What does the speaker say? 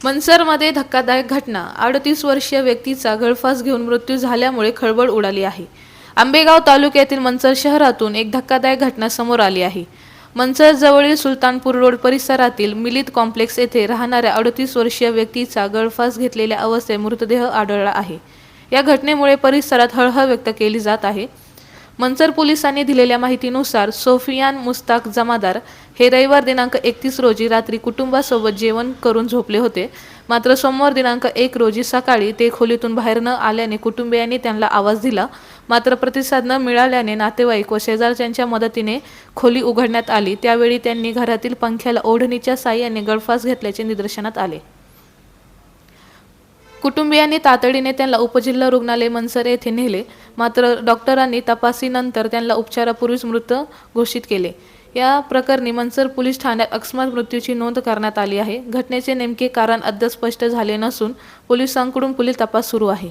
मनसरमध्ये धक्कादायक घटना. 38 वर्षीय व्यक्तीचा गळफास घेऊन मृत्यू झाल्यामुळे खळबळ उडाली आहे. आंबेगाव तालुक्यातील मनसर शहरातून एक धक्कादायक घटना समोर आली आहे. मनसर जवळील सुलतानपूर रोड परिसरातील मिलित कॉम्प्लेक्स येथे राहणाऱ्या 38 वर्षीय व्यक्तीचा गळफास घेतलेल्या अवस्थेत मृतदेह आढळला आहे. या घटनेमुळे परिसरात हळहळ व्यक्त केली जात आहे. मनसर पोलिसांनी दिलेल्या माहितीनुसार सोफियान मुस्ताक जमादार हे रविवार दिनांक 31 रोजी रात्री कुटुंबासोबत जेवण करून झोपले होते. मात्र सोमवार दिनांक 1 रोजी सकाळी ते खोलीतून बाहेर न आल्याने कुटुंबियांनी त्यांना आवाज दिला. मात्र प्रतिसाद न मिळाल्याने नातेवाईक व शेजारच्यांच्या मदतीने खोली उघडण्यात आली. त्यावेळी त्यांनी घरातील पंख्याला ओढणीच्या साहाय्याने गळफास घेतल्याचे निदर्शनात आले. कुटुंबियांनी तातडीने त्यांना उपजिल्हा रुग्णालय मनसर येथे नेले. मात्र डॉक्टरांनी तपासणीनंतर त्यांना उपचारापूर्वीच मृत घोषित केले. या प्रकरणी मनसर पोलीस ठाण्यात अकस्मात मृत्यूची नोंद करण्यात आली आहे. घटनेचे नेमके कारण अद्याप स्पष्ट झाले नसून पोलिसांकडून पुढील तपास सुरू आहे.